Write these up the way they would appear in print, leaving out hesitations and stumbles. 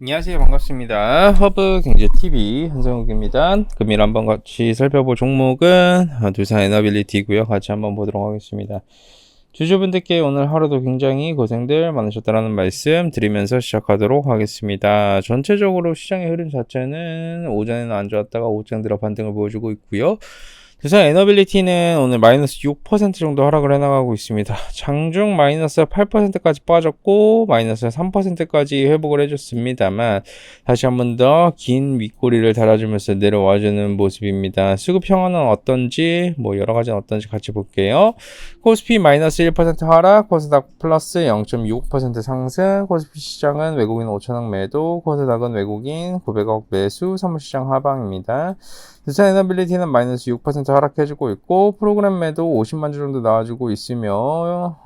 안녕하세요. 반갑습니다. 허브경제TV 한성욱입니다. 금일 한번 같이 살펴볼 종목은 두산 에너빌리티고요. 같이 한번 보도록 하겠습니다. 주주분들께 오늘 하루도 굉장히 고생들 많으셨다는 말씀 드리면서 시작하도록 하겠습니다. 전체적으로 시장의 흐름 자체는 오전에는 안 좋았다가 오전 들어 반등을 보여주고 있고요. 두산 에너빌리티는 오늘 마이너스 6% 정도 하락을 해나가고 있습니다. 장중 마이너스 8%까지 빠졌고 마이너스 3%까지 회복을 해줬습니다만 다시 한번 더 긴 윗꼬리를 달아주면서 내려와주는 모습입니다. 수급 평화는 어떤지 여러가지는 어떤지 같이 볼게요. 코스피 마이너스 1% 하락, 코스닥 플러스 0.6% 상승, 코스피 시장은 외국인 5천억 매도, 코스닥은 외국인 900억 매수, 사무시장 하방입니다. 두산 에너빌리티는 마이너스 6% 하락해주고 있고 프로그램 매도 50만 주 정도 나와주고 있으며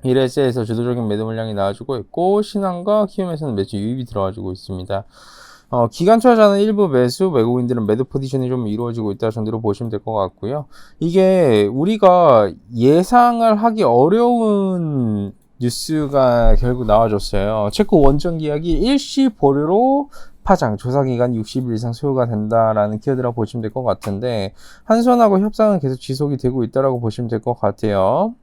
미래셋에서 주도적인 매도 물량이 나와주고 있고 신한과 키움에서는 매수 유입이 들어와주고 있습니다. 기관 투자자는 일부 매수, 외국인들은 매도 포지션이 좀 이루어지고 있다 정도로 보시면 될 것 같고요. 이게 우리가 예상을 하기 어려운 뉴스가 결국 나와줬어요. 체코 원전 계약이 일시 보류로 파장, 조사기간 60일 이상 소요가 된다라는 키워드라고 보시면 될 것 같은데 한수원하고 협상은 계속 지속이 되고 있다라고 보시면 될 것 같아요.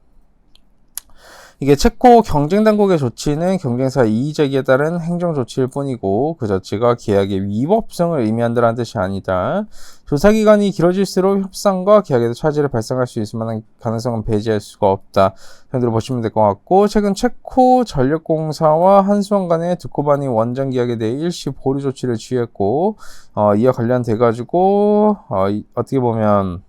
이게 체코 경쟁당국의 조치는 경쟁사 이의제기에 따른 행정조치일 뿐이고 그 자체가 계약의 위법성을 의미한다는 뜻이 아니다. 조사기간이 길어질수록 협상과 계약에도 차질을 발생할 수 있을 만한 가능성은 배제할 수가 없다 정도로 보시면 될 것 같고 최근 체코 전력공사와 한수원 간의 두코바니 원전 계약에 대해 일시 보류 조치를 취했고 이와 관련돼 가지고 어떻게 보면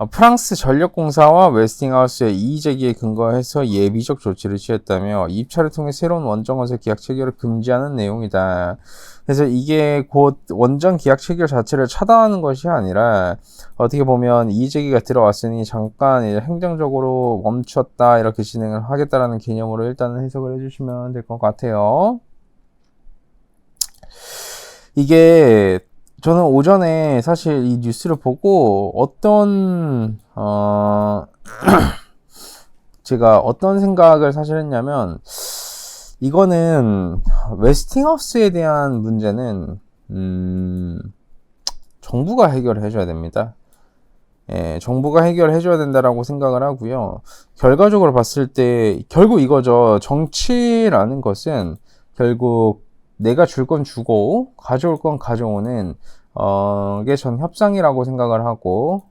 프랑스 전력공사와 웨스팅하우스의 이의제기에 근거해서 예비적 조치를 취했다며 입찰을 통해 새로운 원전 건설 계약 체결을 금지하는 내용이다. 그래서 이게 곧 원전 계약 체결 자체를 차단하는 것이 아니라 어떻게 보면 이의제기가 들어왔으니 잠깐 행정적으로 멈췄다 이렇게 진행을 하겠다라는 개념으로 일단은 해석을 해주시면 될 것 같아요. 이게 저는 오전에 사실 이 뉴스를 보고 제가 어떤 생각을 사실 했냐면 이거는 웨스팅하우스에 대한 문제는 정부가 해결해 줘야 됩니다. 예, 정부가 해결해 줘야 된다라고 생각을 하고요. 결과적으로 봤을 때 결국 이거죠. 정치라는 것은 결국 내가 줄 건 주고 가져올 건 가져오는 게 전 협상이라고 생각을 하고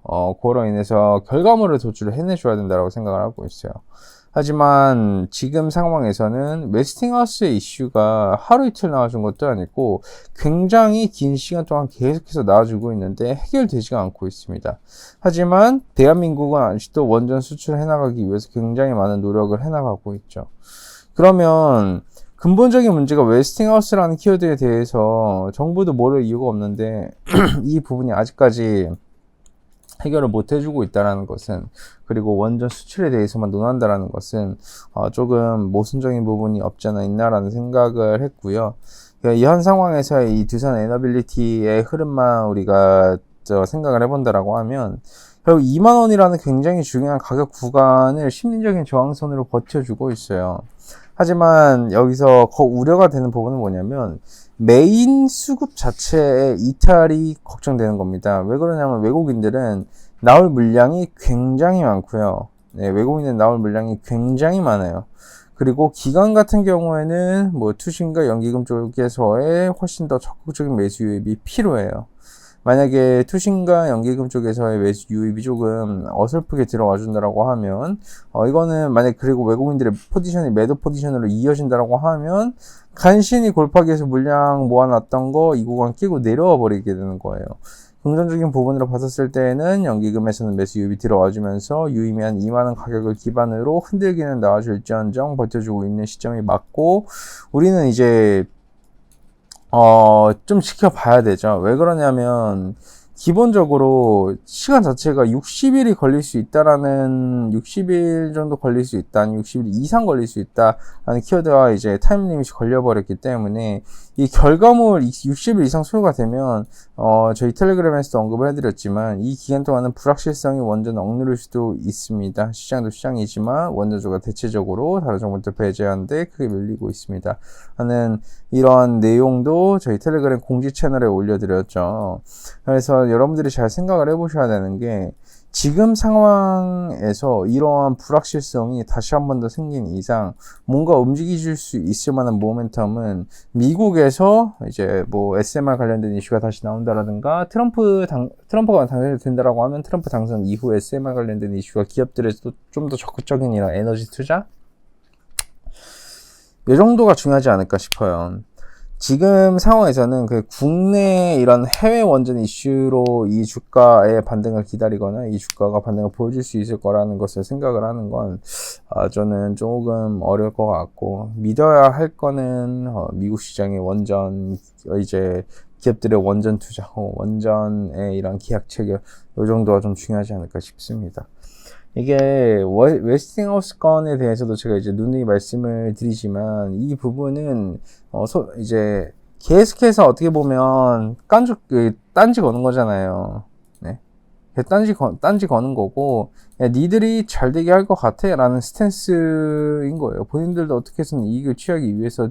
그로 인해서 결과물을 도출을 해내줘야 된다고 생각을 하고 있어요. 하지만 지금 상황에서는 웨스팅하우스의 이슈가 하루 이틀 나와준 것도 아니고 굉장히 긴 시간 동안 계속해서 나와주고 있는데 해결되지가 않고 있습니다. 하지만 대한민국은 아직도 원전 수출을 해나가기 위해서 굉장히 많은 노력을 해나가고 있죠. 그러면 근본적인 문제가 웨스팅하우스라는 키워드에 대해서 정부도 모를 이유가 없는데 이 부분이 아직까지 해결을 못 해주고 있다는 것은 그리고 원전 수출에 대해서만 논한다는 것은 조금 모순적인 부분이 없지 않아 있나라는 생각을 했고요. 이 현 상황에서 이 두산 에너빌리티의 흐름만 우리가 생각을 해본다라고 하면 결국 2만원이라는 굉장히 중요한 가격 구간을 심리적인 저항선으로 버텨주고 있어요. 하지만 여기서 우려가 되는 부분은 뭐냐면 메인 수급 자체의 이탈이 걱정되는 겁니다. 왜 그러냐면 외국인들은 나올 물량이 굉장히 많고요. 네, 외국인은 나올 물량이 굉장히 많아요. 그리고 기관 같은 경우에는 투신과 연기금 쪽에서의 훨씬 더 적극적인 매수 유입이 필요해요. 만약에 투신과 연기금 쪽에서의 매수 유입이 조금 어설프게 들어와 준다라고 하면 이거는 만약 그리고 외국인들의 포지션이 매도 포지션으로 이어진다라고 하면 간신히 골파기에서 물량 모아놨던 거 이 구간 끼고 내려와 버리게 되는 거예요. 긍정적인 부분으로 봤었을 때는 연기금에서는 매수 유입이 들어와주면서 유의미 한 2만원 가격을 기반으로 흔들기는 나와줄지언정 버텨주고 있는 시점이 맞고 우리는 이제 좀 지켜봐야 되죠. 왜 그러냐면, 기본적으로 시간 자체가 60일이 걸릴 수 있다라는, 60일 정도 걸릴 수 있다, 60일 이상 걸릴 수 있다라는 키워드가 이제 타임 리밋이 걸려버렸기 때문에, 이 결과물 60일 이상 소요가 되면 저희 텔레그램에서도 언급을 해드렸지만 이 기간 동안은 불확실성이 원전 억누를 수도 있습니다. 시장도 시장이지만 원전주가 대체적으로 다른 종목들 배제하는데 크게 밀리고 있습니다. 하는 이런 내용도 저희 텔레그램 공지 채널에 올려드렸죠. 그래서 여러분들이 잘 생각을 해보셔야 되는 게 지금 상황에서 이러한 불확실성이 다시 한 번 더 생긴 이상 뭔가 움직이실 수 있을 만한 모멘텀은 미국에서 이제 뭐 SMR 관련된 이슈가 다시 나온다라든가 트럼프가 당선된다라고 하면 트럼프 당선 이후 SMR 관련된 이슈가 기업들에서도 좀 더 적극적인 이런 에너지 투자? 이 정도가 중요하지 않을까 싶어요. 지금 상황에서는 그 국내 이런 해외 원전 이슈로 이 주가의 반등을 기다리거나 이 주가가 반등을 보여줄 수 있을 거라는 것을 생각을 하는 건 저는 조금 어려울 것 같고, 믿어야 할 거는 미국 시장의 원전 이제 기업들의 원전 투자, 원전의 이런 계약 체결 이 정도가 좀 중요하지 않을까 싶습니다. 이게 웨스팅하우스 건에 대해서도 제가 이제 누누이 말씀을 드리지만 이 부분은 이제 계속해서 어떻게 보면 딴지 거는 거잖아요. 네. 딴지 거는 거고, 야, 니들이 잘 되게 할 것 같아 라는 스탠스인 거예요. 본인들도 어떻게 해서는 이익을 취하기 위해서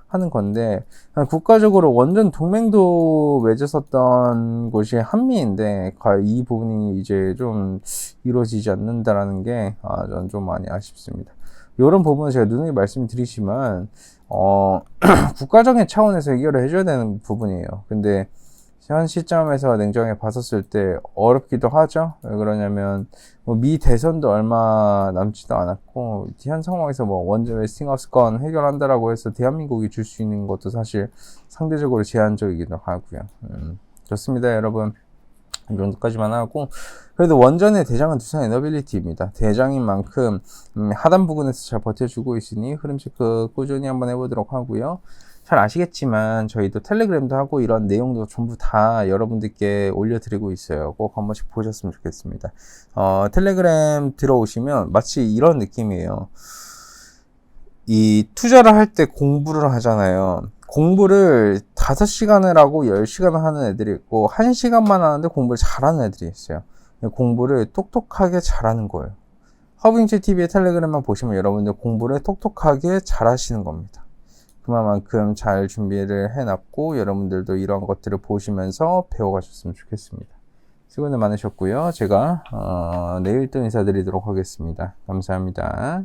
하는 건데, 국가적으로 원전 동맹도 맺었었던 곳이 한미인데 이 부분이 이제 좀 이루어지지 않는다라는 게 저는 좀 많이 아쉽습니다. 이런 부분은 제가 누누이 말씀드리지만 국가적인 차원에서 해결을 해줘야 되는 부분이에요. 근데 현 시점에서 냉정하게 봤었을 때 어렵기도 하죠. 왜 그러냐면 미 대선도 얼마 남지도 않았고, 현 상황에서 원전 웨스팅하우스 건 해결한다라고 해서 대한민국이 줄 수 있는 것도 사실 상대적으로 제한적이기도 하고요. 좋습니다, 여러분. 이 정도까지만 하고, 그래도 원전의 대장은 두산 에너빌리티입니다. 대장인 만큼 하단 부근에서 잘 버텨주고 있으니 흐름 체크 꾸준히 한번 해보도록 하고요. 잘 아시겠지만 저희도 텔레그램도 하고 이런 내용도 전부 다 여러분들께 올려드리고 있어요. 꼭 한 번씩 보셨으면 좋겠습니다. 텔레그램 들어오시면 마치 이런 느낌이에요. 이 투자를 할 때 공부를 하잖아요. 공부를 5시간을 하고 10시간을 하는 애들이 있고 1시간만 하는데 공부를 잘하는 애들이 있어요. 공부를 똑똑하게 잘하는 거예요. 허빙지 TV의 텔레그램만 보시면 여러분들 공부를 똑똑하게 잘하시는 겁니다. 그만큼 잘 준비를 해놨고 여러분들도 이런 것들을 보시면서 배워가셨으면 좋겠습니다. 수고들 많으셨고요. 제가 내일 또 인사드리도록 하겠습니다. 감사합니다.